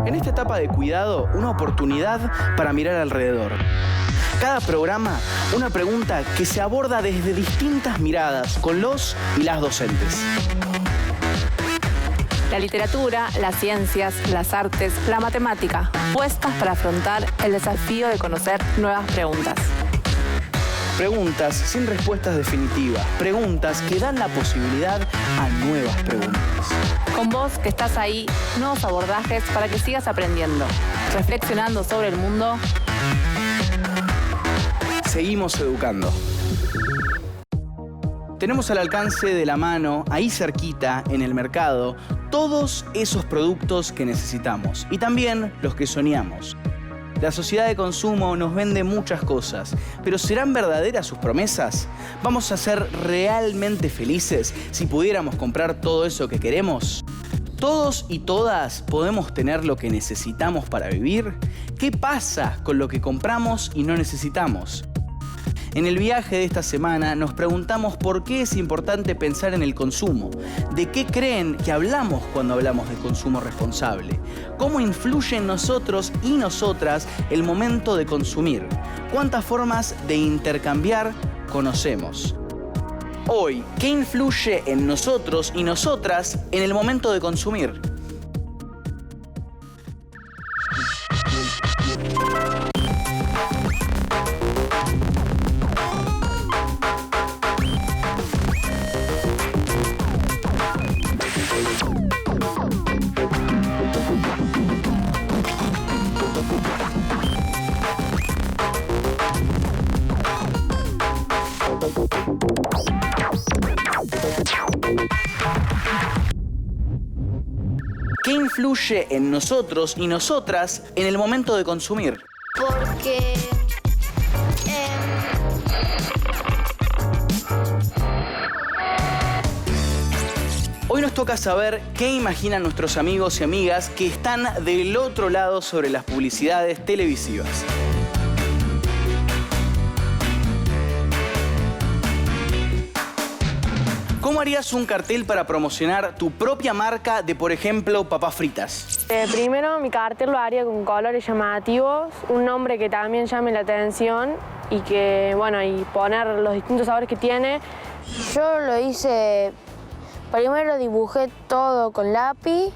En esta etapa de cuidado, una oportunidad para mirar alrededor. Cada programa, una pregunta que se aborda desde distintas miradas con los y las docentes. La literatura, las ciencias, las artes, la matemática, puestas para afrontar el desafío de conocer nuevas preguntas. Preguntas sin respuestas definitivas, preguntas que dan la posibilidad a nuevas preguntas. Con vos que estás ahí, nuevos abordajes para que sigas aprendiendo, reflexionando sobre el mundo. Seguimos educando. Tenemos al alcance de la mano, ahí cerquita, en el mercado, todos esos productos que necesitamos y también los que soñamos. La sociedad de consumo nos vende muchas cosas, pero ¿serán verdaderas sus promesas? ¿Vamos a ser realmente felices si pudiéramos comprar todo eso que queremos? ¿Todos y todas podemos tener lo que necesitamos para vivir? ¿Qué pasa con lo que compramos y no necesitamos? En el viaje de esta semana nos preguntamos por qué es importante pensar en el consumo. ¿De qué creen que hablamos cuando hablamos de consumo responsable? ¿Cómo influye en nosotros y nosotras el momento de consumir? ¿Cuántas formas de intercambiar conocemos? Hoy, ¿qué influye en nosotros y nosotras en el momento de consumir? ¿Qué influye en nosotros y nosotras en el momento de consumir? Porque Hoy nos toca saber qué imaginan nuestros amigos y amigas que están del otro lado sobre las publicidades televisivas. ¿Cómo harías un cartel para promocionar tu propia marca de, por ejemplo, papas fritas? Primero, mi cartel lo haría con colores llamativos, un nombre que también llame la atención y que, bueno, y poner los distintos sabores que tiene. yo lo hice, primero dibujé todo con lápiz,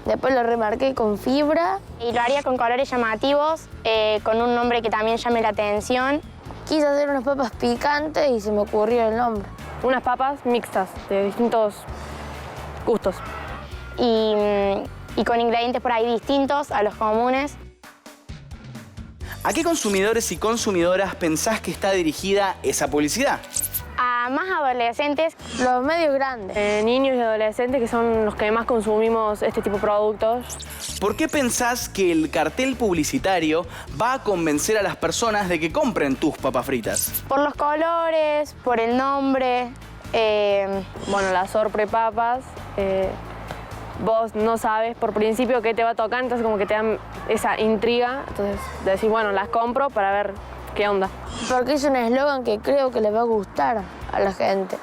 después lo remarqué con fibra. Y lo haría con colores llamativos, con un nombre que también llame la atención. Quise hacer unas papas picantes y se me ocurrió el nombre. Unas papas mixtas de distintos gustos. Y con ingredientes por ahí distintos a los comunes. ¿A qué consumidores y consumidoras pensás que está dirigida esa publicidad? A más adolescentes. Los medios grandes. Niños y adolescentes que son los que más consumimos este tipo de productos. ¿Por qué pensás que el cartel publicitario va a convencer a las personas de que compren tus papas fritas? Por los colores, por el nombre. Bueno, las sorprepapas, vos no sabes por principio qué te va a tocar, entonces como que te dan esa intriga. Entonces decís, bueno, las compro para ver qué onda. Porque es un eslogan que creo que le va a gustar a la gente.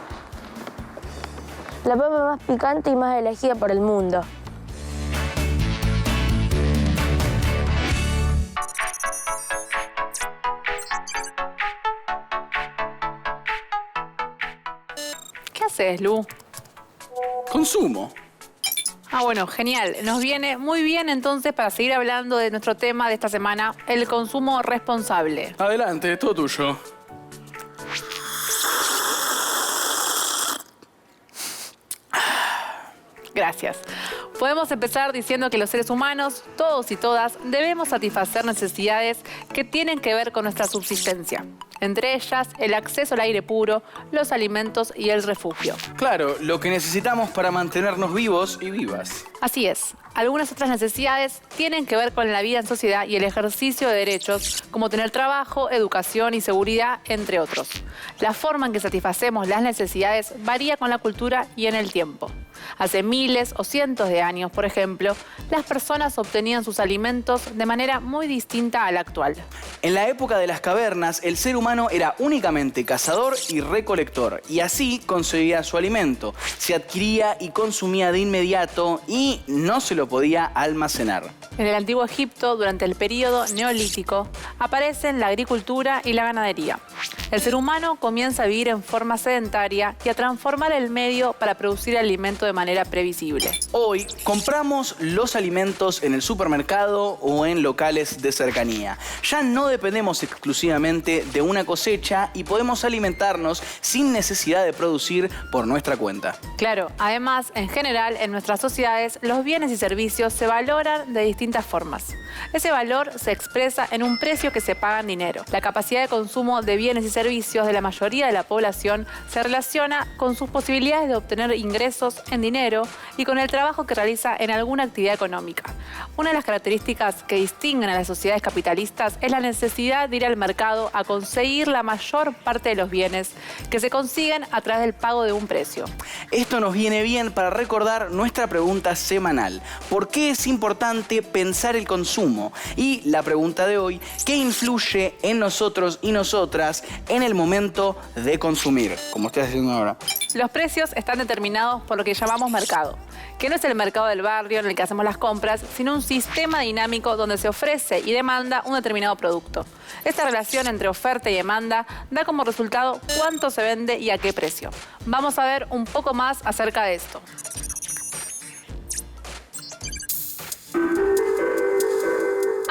La papa más picante y más elegida por el mundo. ¿Qué haces, Lu? Consumo. Ah, bueno, genial. Nos viene muy bien entonces para seguir hablando de nuestro tema de esta semana, el consumo responsable. Adelante, todo tuyo. Gracias. Podemos empezar diciendo que los seres humanos, todos y todas, debemos satisfacer necesidades que tienen que ver con nuestra subsistencia. Entre ellas, el acceso al aire puro, los alimentos y el refugio. Claro, lo que necesitamos para mantenernos vivos y vivas. Así es. Algunas otras necesidades tienen que ver con la vida en sociedad y el ejercicio de derechos, como tener trabajo, educación y seguridad, entre otros. La forma en que satisfacemos las necesidades varía con la cultura y en el tiempo. Hace miles o cientos de años, por ejemplo, las personas obtenían sus alimentos de manera muy distinta a la actual. En la época de las cavernas, el ser humano era únicamente cazador y recolector, y así conseguía su alimento. Se adquiría y consumía de inmediato y no se lo lo podía almacenar. En el antiguo Egipto, durante el período neolítico, aparecen la agricultura y la ganadería. El ser humano comienza a vivir en forma sedentaria y a transformar el medio para producir alimento de manera previsible. Hoy compramos los alimentos en el supermercado o en locales de cercanía. Ya no dependemos exclusivamente de una cosecha y podemos alimentarnos sin necesidad de producir por nuestra cuenta. Claro, además, en general, en nuestras sociedades, los bienes y servicios se valoran de distintas formas. Ese valor se expresa en un precio que se paga en dinero. La capacidad de consumo de bienes y servicios de la mayoría de la población se relaciona con sus posibilidades de obtener ingresos en dinero y con el trabajo que realiza en alguna actividad económica. Una de las características que distinguen a las sociedades capitalistas es la necesidad de ir al mercado a conseguir la mayor parte de los bienes que se consiguen a través del pago de un precio. Esto nos viene bien para recordar nuestra pregunta semanal. ¿Por qué es importante pensar el consumo? Y la pregunta de hoy, ¿qué influye en nosotros y nosotras en el momento de consumir? Como estoy haciendo ahora. Los precios están determinados por lo que llamamos mercado, que no es el mercado del barrio en el que hacemos las compras, sino un sistema dinámico donde se ofrece y demanda un determinado producto. Esta relación entre oferta y demanda da como resultado cuánto se vende y a qué precio. Vamos a ver un poco más acerca de esto.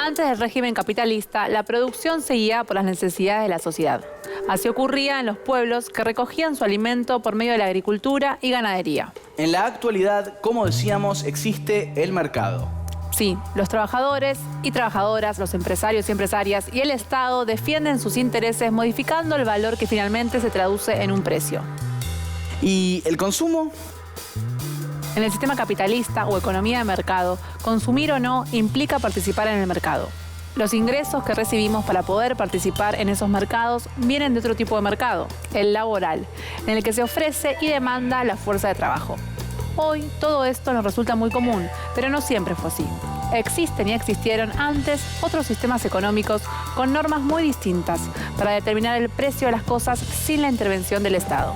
Antes del régimen capitalista, la producción se guiaba por las necesidades de la sociedad. Así ocurría en los pueblos que recogían su alimento por medio de la agricultura y ganadería. En la actualidad, como decíamos, existe el mercado. Sí, los trabajadores y trabajadoras, los empresarios y empresarias y el Estado defienden sus intereses modificando el valor que finalmente se traduce en un precio. ¿Y el consumo? En el sistema capitalista o economía de mercado, consumir o no implica participar en el mercado. Los ingresos que recibimos para poder participar en esos mercados vienen de otro tipo de mercado, el laboral, en el que se ofrece y demanda la fuerza de trabajo. Hoy todo esto nos resulta muy común, pero no siempre fue así. Existen y existieron antes otros sistemas económicos con normas muy distintas para determinar el precio de las cosas sin la intervención del Estado.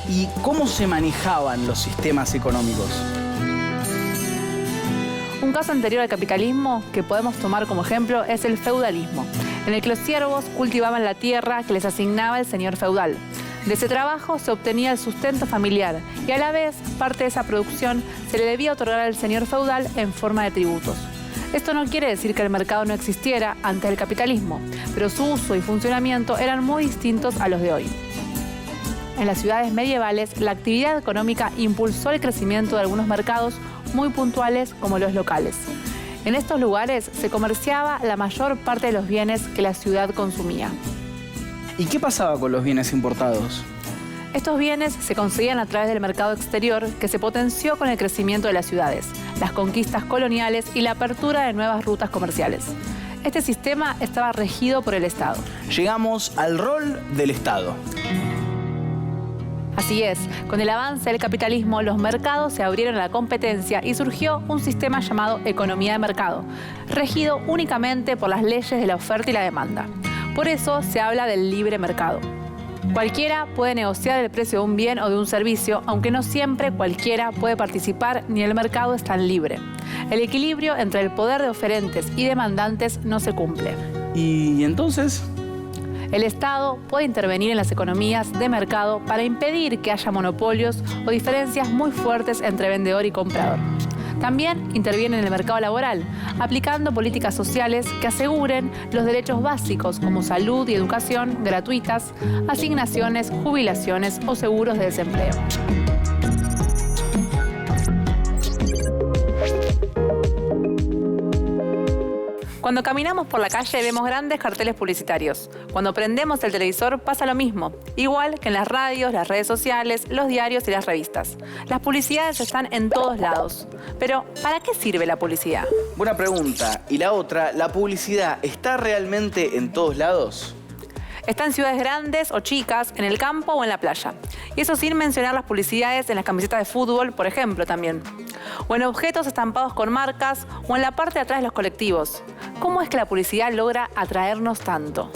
¿Y cómo se manejaban los sistemas económicos? Un caso anterior al capitalismo que podemos tomar como ejemplo es el feudalismo, en el que los siervos cultivaban la tierra que les asignaba el señor feudal. De ese trabajo se obtenía el sustento familiar y a la vez parte de esa producción se le debía otorgar al señor feudal en forma de tributos. Esto no quiere decir que el mercado no existiera antes del capitalismo, pero su uso y funcionamiento eran muy distintos a los de hoy. En las ciudades medievales, la actividad económica impulsó el crecimiento de algunos mercados muy puntuales como los locales. En estos lugares se comerciaba la mayor parte de los bienes que la ciudad consumía. ¿Y qué pasaba con los bienes importados? Estos bienes se conseguían a través del mercado exterior que se potenció con el crecimiento de las ciudades, las conquistas coloniales y la apertura de nuevas rutas comerciales. Este sistema estaba regido por el Estado. Llegamos al rol del Estado. Así es, con el avance del capitalismo, los mercados se abrieron a la competencia y surgió un sistema llamado economía de mercado, regido únicamente por las leyes de la oferta y la demanda. Por eso se habla del libre mercado. Cualquiera puede negociar el precio de un bien o de un servicio, aunque no siempre cualquiera puede participar ni el mercado es tan libre. El equilibrio entre el poder de oferentes y demandantes no se cumple. ¿Y entonces? El Estado puede intervenir en las economías de mercado para impedir que haya monopolios o diferencias muy fuertes entre vendedor y comprador. También interviene en el mercado laboral, aplicando políticas sociales que aseguren los derechos básicos como salud y educación gratuitas, asignaciones, jubilaciones o seguros de desempleo. Cuando caminamos por la calle vemos grandes carteles publicitarios. Cuando prendemos el televisor pasa lo mismo, igual que en las radios, las redes sociales, los diarios y las revistas. Las publicidades están en todos lados. Pero, ¿para qué sirve la publicidad? Buena pregunta. Y la otra, ¿la publicidad está realmente en todos lados? Está en ciudades grandes o chicas, en el campo o en la playa. Y eso sin mencionar las publicidades en las camisetas de fútbol, por ejemplo, también. O en objetos estampados con marcas o en la parte de atrás de los colectivos. ¿Cómo es que la publicidad logra atraernos tanto?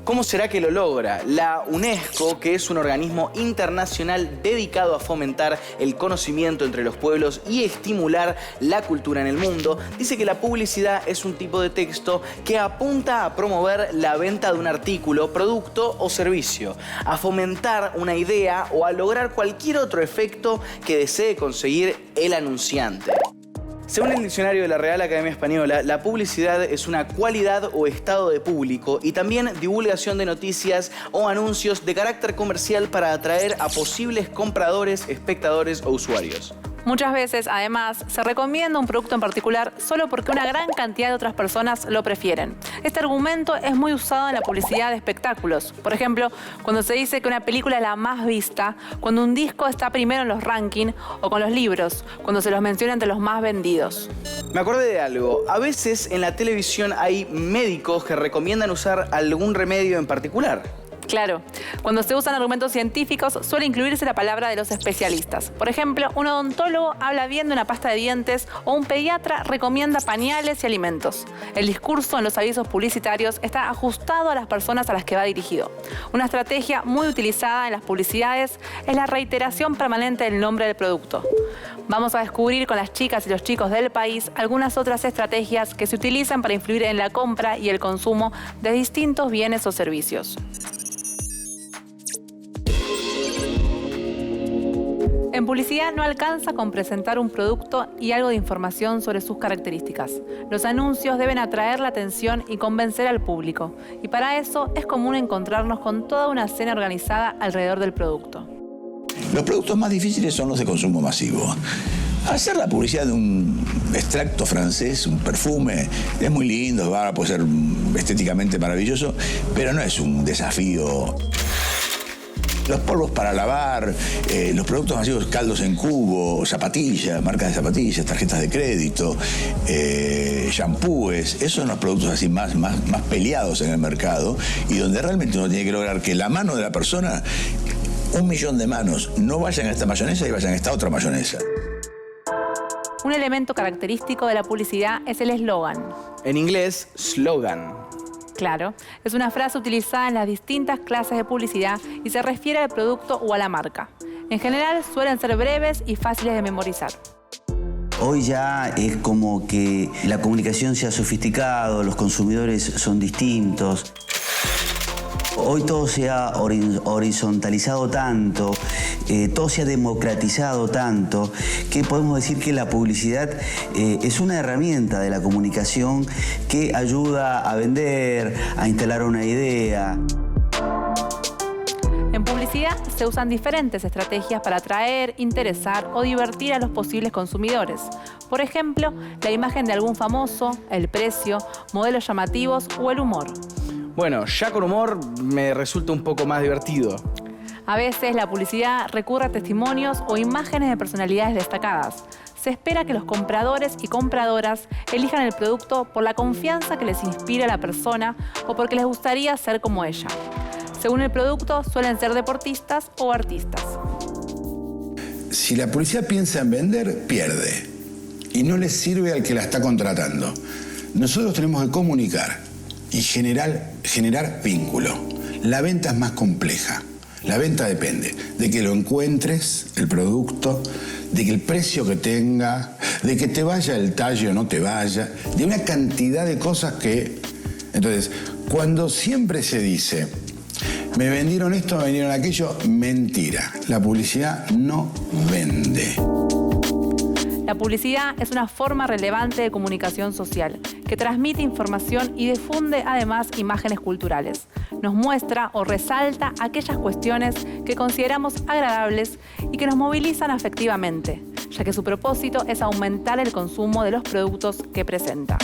¿Cómo será que lo logra? La UNESCO, que es un organismo internacional dedicado a fomentar el conocimiento entre los pueblos y estimular la cultura en el mundo, dice que la publicidad es un tipo de texto que apunta a promover la venta de un artículo, producto o servicio, a fomentar una idea o a lograr cualquier otro efecto que desee conseguir el anunciante. Según el diccionario de la Real Academia Española, la publicidad es una cualidad o estado de público y también divulgación de noticias o anuncios de carácter comercial para atraer a posibles compradores, espectadores o usuarios. Muchas veces, además, se recomienda un producto en particular solo porque una gran cantidad de otras personas lo prefieren. Este argumento es muy usado en la publicidad de espectáculos. Por ejemplo, cuando se dice que una película es la más vista, cuando un disco está primero en los rankings, o con los libros, cuando se los menciona entre los más vendidos. Me acordé de algo. A veces en la televisión hay médicos que recomiendan usar algún remedio en particular. Claro, cuando se usan argumentos científicos suele incluirse la palabra de los especialistas. Por ejemplo, un odontólogo habla bien de una pasta de dientes o un pediatra recomienda pañales y alimentos. El discurso en los avisos publicitarios está ajustado a las personas a las que va dirigido. Una estrategia muy utilizada en las publicidades es la reiteración permanente del nombre del producto. Vamos a descubrir con las chicas y los chicos del país algunas otras estrategias que se utilizan para influir en la compra y el consumo de distintos bienes o servicios. En publicidad no alcanza con presentar un producto y algo de información sobre sus características. Los anuncios deben atraer la atención y convencer al público. Y para eso es común encontrarnos con toda una escena organizada alrededor del producto. Los productos más difíciles son los de consumo masivo. Hacer la publicidad de un extracto francés, un perfume, es muy lindo, puede ser estéticamente maravilloso, pero no es un desafío. Los polvos para lavar, los productos masivos, caldos en cubo, zapatillas, marcas de zapatillas, tarjetas de crédito, shampoos, esos son los productos así más peleados en el mercado y donde realmente uno tiene que lograr que la mano de la persona, 1 millón de manos, no vayan a esta mayonesa y vayan a esta otra mayonesa. Un elemento característico de la publicidad es el eslogan. En inglés, slogan. Claro, es una frase utilizada en las distintas clases de publicidad y se refiere al producto o a la marca. En general suelen ser breves y fáciles de memorizar. Hoy ya es como que la comunicación se ha sofisticado, los consumidores son distintos. Hoy todo se ha horizontalizado tanto, todo se ha democratizado tanto, que podemos decir que la publicidad es una herramienta de la comunicación que ayuda a vender, a instalar una idea. En publicidad se usan diferentes estrategias para atraer, interesar o divertir a los posibles consumidores. Por ejemplo, la imagen de algún famoso, el precio, modelos llamativos o el humor. Bueno, ya con humor me resulta un poco más divertido. A veces la publicidad recurre a testimonios o imágenes de personalidades destacadas. Se espera que los compradores y compradoras elijan el producto por la confianza que les inspira a la persona o porque les gustaría ser como ella. Según el producto, suelen ser deportistas o artistas. Si la publicidad piensa en vender, pierde. Y no le sirve al que la está contratando. Nosotros tenemos que comunicar y generar vínculo. La venta es más compleja. La venta depende de que lo encuentres, el producto, de que el precio que tenga, de que te vaya el talle o no te vaya, de una cantidad de cosas que... Entonces, cuando siempre se dice, me vendieron esto, me vendieron aquello, mentira. La publicidad no vende. La publicidad es una forma relevante de comunicación social que transmite información y difunde además imágenes culturales. Nos muestra o resalta aquellas cuestiones que consideramos agradables y que nos movilizan afectivamente, ya que su propósito es aumentar el consumo de los productos que presenta.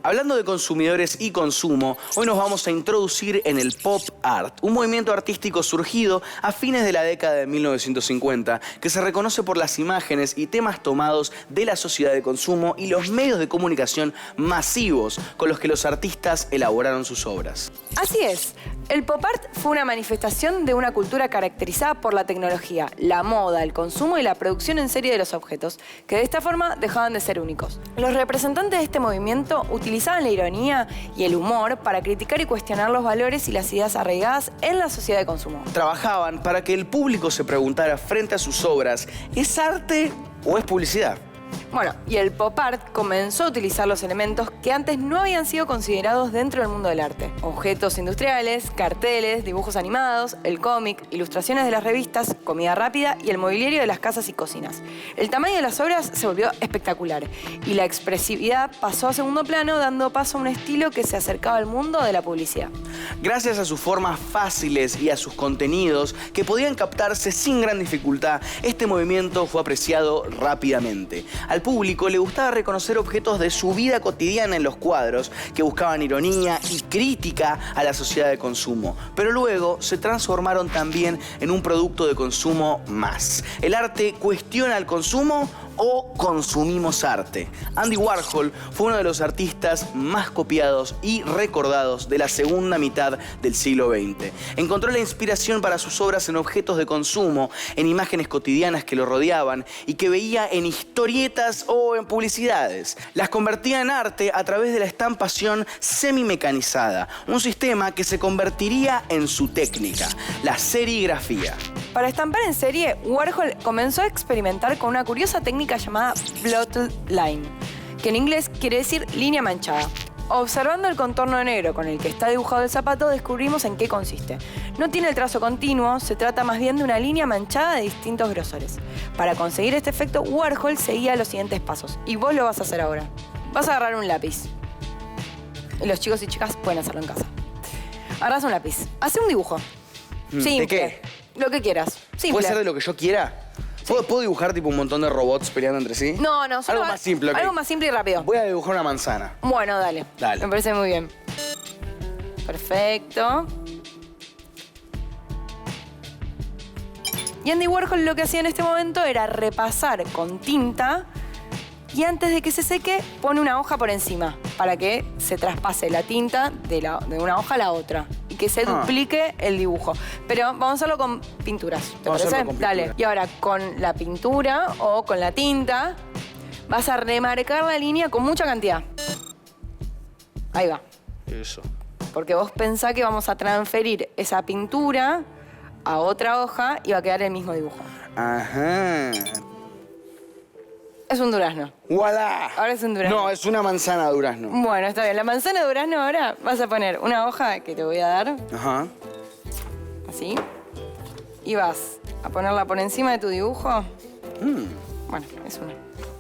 Hablando de consumidores y consumo, hoy nos vamos a introducir en el pop art, un movimiento artístico surgido a fines de la década de 1950, que se reconoce por las imágenes y temas tomados de la sociedad de consumo y los medios de comunicación masivos con los que los artistas elaboraron sus obras. Así es. El pop art fue una manifestación de una cultura caracterizada por la tecnología, la moda, el consumo y la producción en serie de los objetos, que de esta forma dejaban de ser únicos. Los representantes de este movimiento utilizaban la ironía y el humor para criticar y cuestionar los valores y las ideas arraigadas en la sociedad de consumo. Trabajaban para que el público se preguntara frente a sus obras, ¿es arte o es publicidad? Bueno, y el pop art comenzó a utilizar los elementos que antes no habían sido considerados dentro del mundo del arte. Objetos industriales, carteles, dibujos animados, el cómic, ilustraciones de las revistas, comida rápida y el mobiliario de las casas y cocinas. El tamaño de las obras se volvió espectacular y la expresividad pasó a segundo plano, dando paso a un estilo que se acercaba al mundo de la publicidad. Gracias a sus formas fáciles y a sus contenidos que podían captarse sin gran dificultad, este movimiento fue apreciado rápidamente. Al público le gustaba reconocer objetos de su vida cotidiana en los cuadros que buscaban ironía y crítica a la sociedad de consumo, pero luego se transformaron también en un producto de consumo más. ¿El arte cuestiona el consumo o consumimos arte? Andy Warhol fue uno de los artistas más copiados y recordados de la segunda mitad del siglo XX. Encontró la inspiración para sus obras en objetos de consumo, en imágenes cotidianas que lo rodeaban y que veía en historietas o en publicidades. Las convertía en arte a través de la estampación semimecanizada, un sistema que se convertiría en su técnica, la serigrafía. Para estampar en serie, Warhol comenzó a experimentar con una curiosa técnica llamada blotted line, que en inglés quiere decir línea manchada. Observando el contorno negro con el que está dibujado el zapato, descubrimos en qué consiste. No tiene el trazo continuo, se trata más bien de una línea manchada de distintos grosores. Para conseguir este efecto, Warhol seguía los siguientes pasos, y vos lo vas a hacer ahora. Vas a agarrar un lápiz. Y los chicos y chicas pueden hacerlo en casa. Agarrás un lápiz, hace un dibujo. Simple. ¿De qué? Lo que quieras. Simple. ¿Puede ser de lo que yo quiera? ¿Puedo dibujar tipo un montón de robots peleando entre sí? No, solo algo más simple, ok. Algo más simple y rápido. Voy a dibujar una manzana. Bueno, dale. Dale. Me parece muy bien. Perfecto. Y Andy Warhol lo que hacía en este momento era repasar con tinta y antes de que se seque pone una hoja por encima para que se traspase la tinta de una hoja a la otra y que se duplique el dibujo. Pero vamos a hacerlo con pinturas, ¿te parece? Dale. Y ahora con la pintura o con la tinta vas a remarcar la línea con mucha cantidad. Ahí va. Eso. Porque vos pensás que vamos a transferir esa pintura a otra hoja y va a quedar el mismo dibujo. Ajá. Es un durazno. ¡Voilà! Ahora es un durazno. No, es una manzana de durazno. Bueno, está bien. La manzana de durazno ahora vas a poner una hoja que te voy a dar. Ajá. Así. Y vas a ponerla por encima de tu dibujo. Bueno, es una.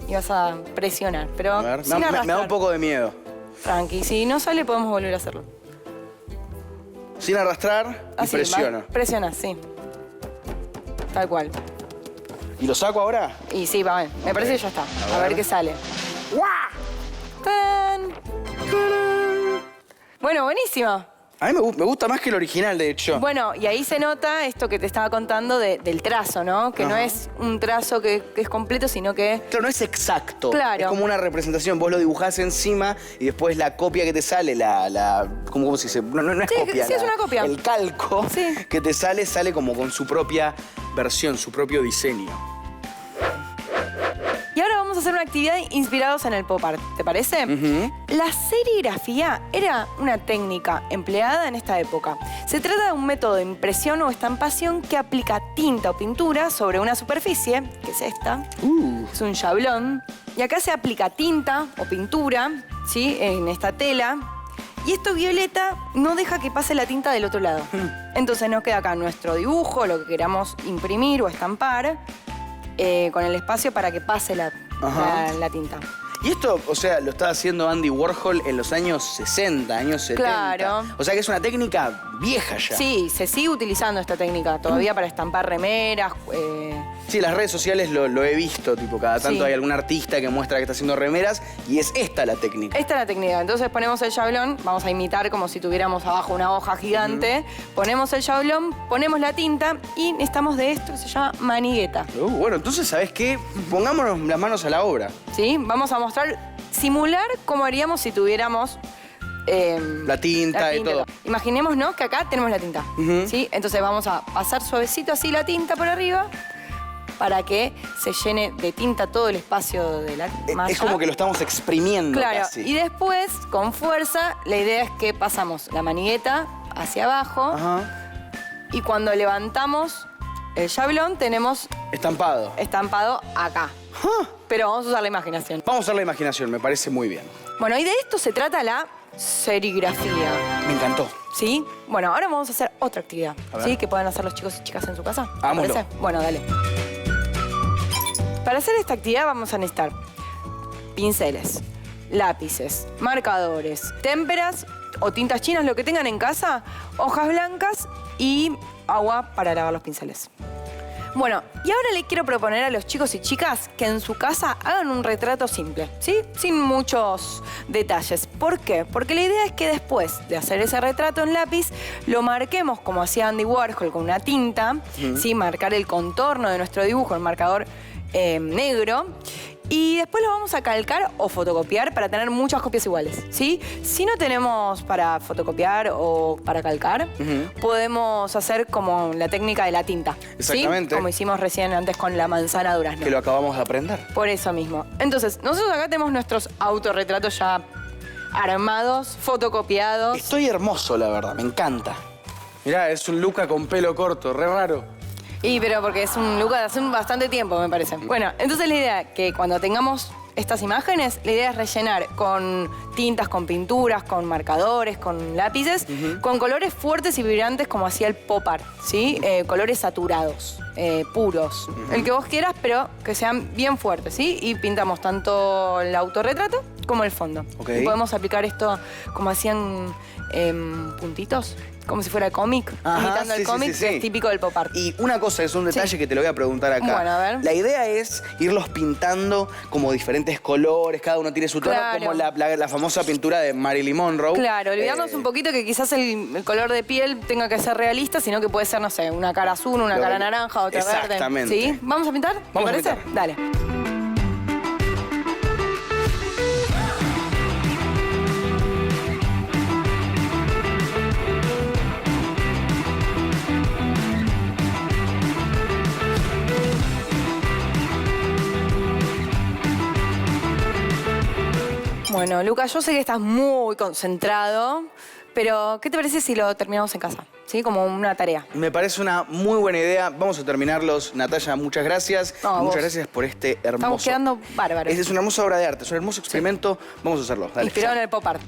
Y vas a presionar, pero A ver, sin me arrastrar. da un poco de miedo. Tranqui, si no sale podemos volver a hacerlo. Sin arrastrar y Así, presiono. Presionas, sí. Tal cual. ¿Y lo saco ahora? Y sí, va bien. Me parece que ya está. A ver qué sale. ¡Tan! Bueno, buenísimo. A mí me gusta más que el original, de hecho. Bueno, y ahí se nota esto que te estaba contando del trazo, ¿no? Que no es un trazo que es completo, sino que... Claro, no es exacto. Claro. Es como una representación. Vos lo dibujás encima y después la copia que te sale, ¿cómo se dice? No es Sí, copia. sí, es una copia. El calco que te sale como con su propia versión, su propio diseño. Y ahora vamos a hacer una actividad inspirados en el pop art, ¿te parece? La serigrafía era una técnica empleada en esta época. Se trata de un método de impresión o estampación que aplica tinta o pintura sobre una superficie, que es esta. Es un chablón. Y acá se aplica tinta o pintura, ¿sí? En esta tela. Y esto violeta no deja que pase la tinta del otro lado. Entonces nos queda acá nuestro dibujo, lo que queramos imprimir o estampar, con el espacio para que pase la tinta. Y esto, o sea, lo estaba haciendo Andy Warhol en los años 60, años 70. Claro. O sea que es una técnica vieja ya. Sí, se sigue utilizando esta técnica todavía para estampar remeras, Sí, las redes sociales lo he visto, tipo, cada tanto Sí. hay algún artista que muestra que está haciendo remeras y es esta la técnica. Esta es la técnica. Entonces ponemos el yablón, vamos a imitar como si tuviéramos abajo una hoja gigante. Ponemos el yablón, ponemos la tinta y necesitamos de esto que se llama manigueta. Bueno, entonces, ¿sabes qué? Pongámonos las manos a la obra. ¿Sí? Vamos a mostrar, simular cómo haríamos si tuviéramos... La tinta y todo. Imaginémonos que acá tenemos la tinta. ¿Sí? Entonces vamos a pasar suavecito así la tinta por arriba para que se llene de tinta todo el espacio de la malla. Es como que lo estamos exprimiendo Claro, casi. y después, con fuerza, la idea es que pasamos la manigueta hacia abajo Ajá. y cuando levantamos el yablón tenemos Estampado. estampado acá. Pero vamos a usar la imaginación. Vamos a usar la imaginación, me parece muy bien. Bueno, y de esto se trata la serigrafía. Me encantó. ¿Sí? Bueno, ahora vamos a hacer otra actividad. A ver. ¿Sí? Que puedan hacer los chicos y chicas en su casa. ¿Te Hagámoslo. parece? Bueno, dale. Para hacer esta actividad vamos a necesitar pinceles, lápices, marcadores, témperas o tintas chinas, lo que tengan en casa, hojas blancas y agua para lavar los pinceles. Bueno, y ahora le quiero proponer a los chicos y chicas que en su casa hagan un retrato simple, ¿sí? Sin muchos detalles. ¿Por qué? Porque la idea es que después de hacer ese retrato en lápiz, lo marquemos como hacía Andy Warhol con una tinta, ¿sí? Marcar el contorno de nuestro dibujo, el marcador negro. Y después lo vamos a calcar o fotocopiar para tener muchas copias iguales, ¿sí? Si no tenemos para fotocopiar o para calcar, podemos hacer como la técnica de la tinta. Exactamente. ¿Sí? Como hicimos recién antes con la manzana durazno. Que lo acabamos de aprender. Por eso mismo. Entonces, nosotros acá tenemos nuestros autorretratos ya armados, fotocopiados. Estoy hermoso, la verdad, me encanta. Mirá, es un Luca con pelo corto, re raro. Y pero porque es un look de hace bastante tiempo, me parece. Bueno, entonces la idea es que cuando tengamos estas imágenes, la idea es rellenar con tintas, con pinturas, con marcadores, con lápices, con colores fuertes y vibrantes como hacía el pop art, ¿sí? Colores saturados, puros. El que vos quieras, pero que sean bien fuertes, ¿sí? Y pintamos tanto el autorretrato como el fondo. Ok. Y podemos aplicar esto como hacían puntitos. Como si fuera cómic, Ajá, imitando sí, el cómic, sí, que sí. es típico del pop art. Y una cosa, es un detalle Sí. que te lo voy a preguntar acá. Bueno, a ver. La idea es irlos pintando como diferentes colores, cada uno tiene su tono, Claro. como la famosa pintura de Marilyn Monroe. Claro, olvidarnos un poquito que quizás el color de piel tenga que ser realista, sino que puede ser, no sé, una cara azul, una Lo cara de- naranja, otra verde. Exactamente. ¿Sí? ¿Vamos a pintar? ¿Te Vamos a parece? pintar. Dale. Bueno, Lucas, yo sé que estás muy concentrado, pero ¿qué te parece si lo terminamos en casa? ¿Sí? Como una tarea. Me parece una muy buena idea. Vamos a terminarlos. Natalia, muchas gracias. No, muchas vos. gracias por este hermoso... Estamos quedando bárbaros. Es una hermosa obra de arte, es un hermoso experimento. Vamos a hacerlo. Dale. Inspirado en el pop art.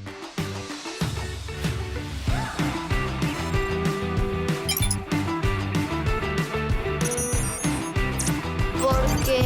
Porque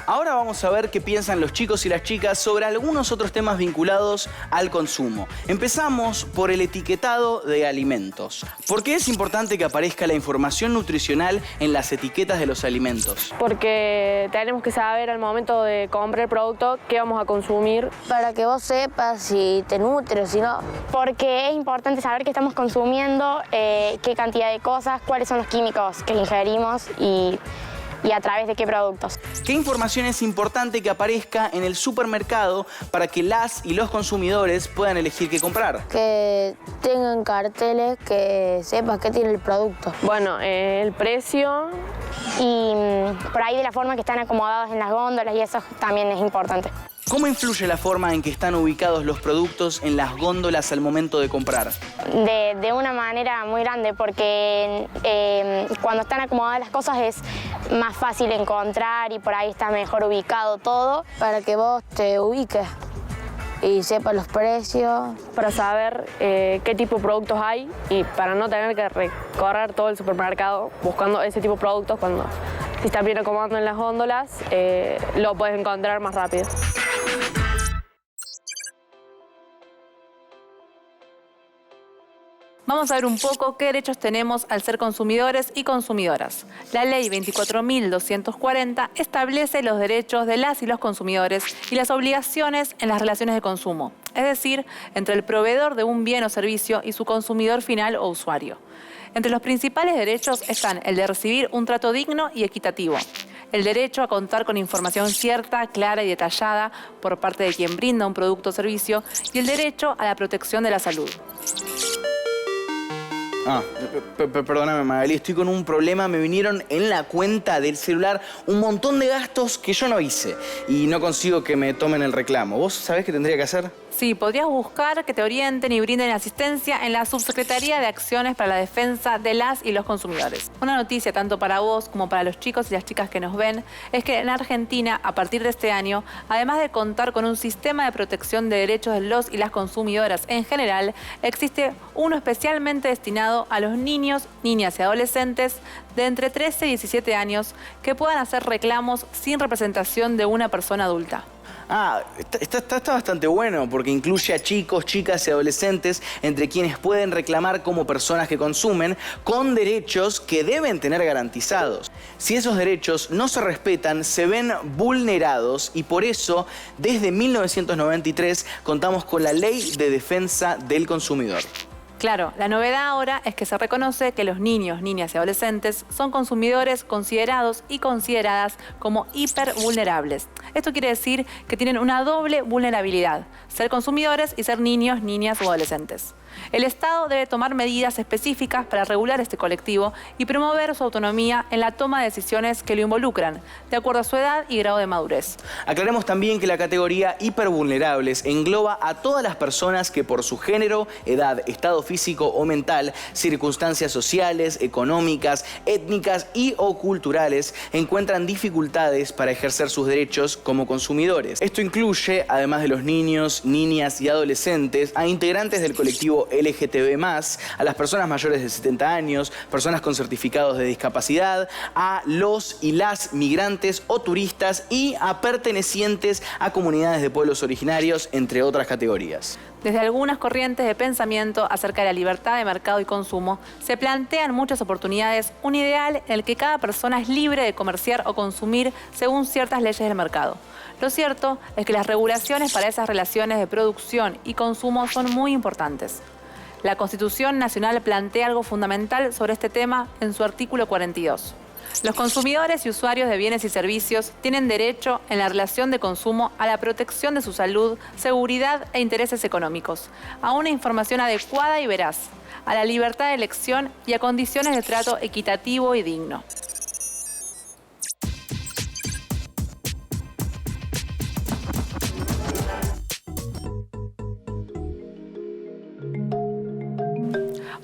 Ahora vamos a ver qué piensan los chicos y las chicas sobre algunos otros temas vinculados al consumo. Empezamos por el etiquetado de alimentos. ¿Por qué es importante que aparezca la información nutricional en las etiquetas de los alimentos? Porque tenemos que saber al momento de comprar el producto qué vamos a consumir. para que vos sepas si te nutre o si no. Porque es importante saber qué estamos consumiendo, qué cantidad de cosas, cuáles son los químicos que ingerimos y a través de qué productos. ¿Qué información es importante que aparezca en el supermercado para que las y los consumidores puedan elegir qué comprar? Que tengan carteles que sepas qué tiene el producto. Bueno, el precio. Y por ahí de la forma que están acomodados en las góndolas y eso también es importante. ¿Cómo influye la forma en que están ubicados los productos en las góndolas al momento de comprar? De una manera muy grande porque cuando están acomodadas las cosas es más fácil encontrar y por ahí está mejor ubicado todo. Para que vos te ubiques y sepas los precios. Para saber qué tipo de productos hay y para no tener que recorrer todo el supermercado buscando ese tipo de productos cuando si está bien acomodando en las góndolas, lo puedes encontrar más rápido. Vamos a ver un poco qué derechos tenemos al ser consumidores y consumidoras. La Ley 24.240 establece los derechos de las y los consumidores y las obligaciones en las relaciones de consumo, es decir, entre el proveedor de un bien o servicio y su consumidor final o usuario. Entre los principales derechos están el de recibir un trato digno y equitativo, el derecho a contar con información cierta, clara y detallada por parte de quien brinda un producto o servicio y el derecho a la protección de la salud. Perdóname, Magali, estoy con un problema. Me vinieron en la cuenta del celular un montón de gastos que yo no hice y no consigo que me tomen el reclamo. ¿Vos sabés qué tendría que hacer? Sí, podrías buscar que te orienten y brinden asistencia en la Subsecretaría de Acciones para la Defensa de las y los Consumidores. Una noticia tanto para vos como para los chicos y las chicas que nos ven es que en Argentina, a partir de este año, además de contar con un sistema de protección de derechos de los y las consumidoras en general, existe uno especialmente destinado a los niños, niñas y adolescentes de entre 13 y 17 años que puedan hacer reclamos sin representación de una persona adulta. Está bastante bueno porque incluye a chicos, chicas y adolescentes entre quienes pueden reclamar como personas que consumen con derechos que deben tener garantizados. Si esos derechos no se respetan, se ven vulnerados y por eso, desde 1993, contamos con la Ley de Defensa del Consumidor. Claro, la novedad ahora es que se reconoce que los niños, niñas y adolescentes son consumidores considerados y consideradas como hipervulnerables. Esto quiere decir que tienen una doble vulnerabilidad, ser consumidores y ser niños, niñas o adolescentes. El Estado debe tomar medidas específicas para regular este colectivo y promover su autonomía en la toma de decisiones que lo involucran, de acuerdo a su edad y grado de madurez. Aclaremos también que la categoría hipervulnerables engloba a todas las personas que por su género, edad, estado físico o mental, circunstancias sociales, económicas, étnicas y o culturales encuentran dificultades para ejercer sus derechos como consumidores. Esto incluye, además de los niños, niñas y adolescentes, a integrantes del colectivo LGTB+, a las personas mayores de 70 años, personas con certificados de discapacidad, a los y las migrantes o turistas y a pertenecientes a comunidades de pueblos originarios, entre otras categorías. Desde algunas corrientes de pensamiento acerca de la libertad de mercado y consumo, se plantean muchas oportunidades, un ideal en el que cada persona es libre de comerciar o consumir según ciertas leyes del mercado. Lo cierto es que las regulaciones para esas relaciones de producción y consumo son muy importantes. La Constitución Nacional plantea algo fundamental sobre este tema en su artículo 42. Los consumidores y usuarios de bienes y servicios tienen derecho en la relación de consumo a la protección de su salud, seguridad e intereses económicos, a una información adecuada y veraz, a la libertad de elección y a condiciones de trato equitativo y digno.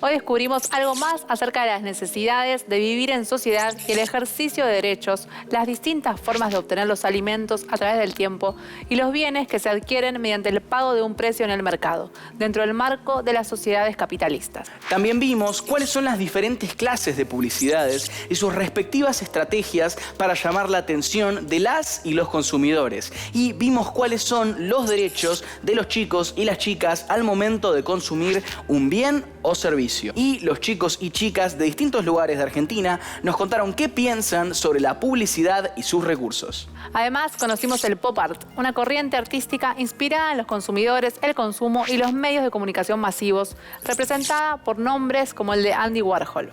Hoy descubrimos algo más acerca de las necesidades de vivir en sociedad y el ejercicio de derechos, las distintas formas de obtener los alimentos a través del tiempo y los bienes que se adquieren mediante el pago de un precio en el mercado, dentro del marco de las sociedades capitalistas. También vimos cuáles son las diferentes clases de publicidades y sus respectivas estrategias para llamar la atención de las y los consumidores. Y vimos cuáles son los derechos de los chicos y las chicas al momento de consumir un bien o servicio. Y los chicos y chicas de distintos lugares de Argentina nos contaron qué piensan sobre la publicidad y sus recursos. Además, conocimos el pop art, una corriente artística inspirada en los consumidores, el consumo y los medios de comunicación masivos, representada por nombres como el de Andy Warhol.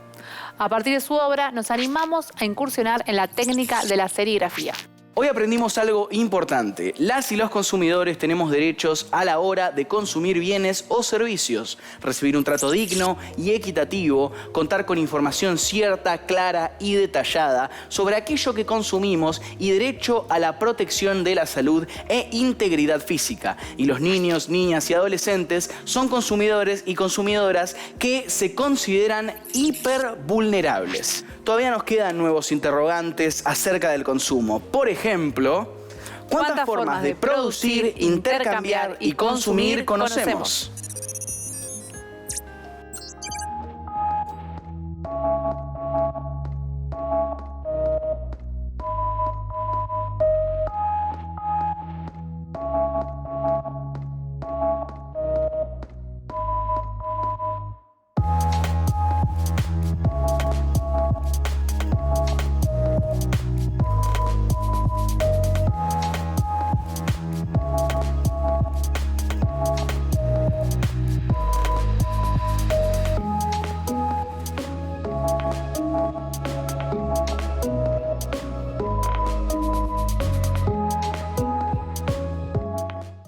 A partir de su obra, nos animamos a incursionar en la técnica de la serigrafía. Hoy aprendimos algo importante. Las y los consumidores tenemos derechos a la hora de consumir bienes o servicios, recibir un trato digno y equitativo, contar con información cierta, clara y detallada sobre aquello que consumimos y derecho a la protección de la salud e integridad física. Y los niños, niñas y adolescentes son consumidores y consumidoras que se consideran hipervulnerables. Todavía nos quedan nuevos interrogantes acerca del consumo. Por ejemplo, ¿cuántas formas de producir, intercambiar y consumir conocemos?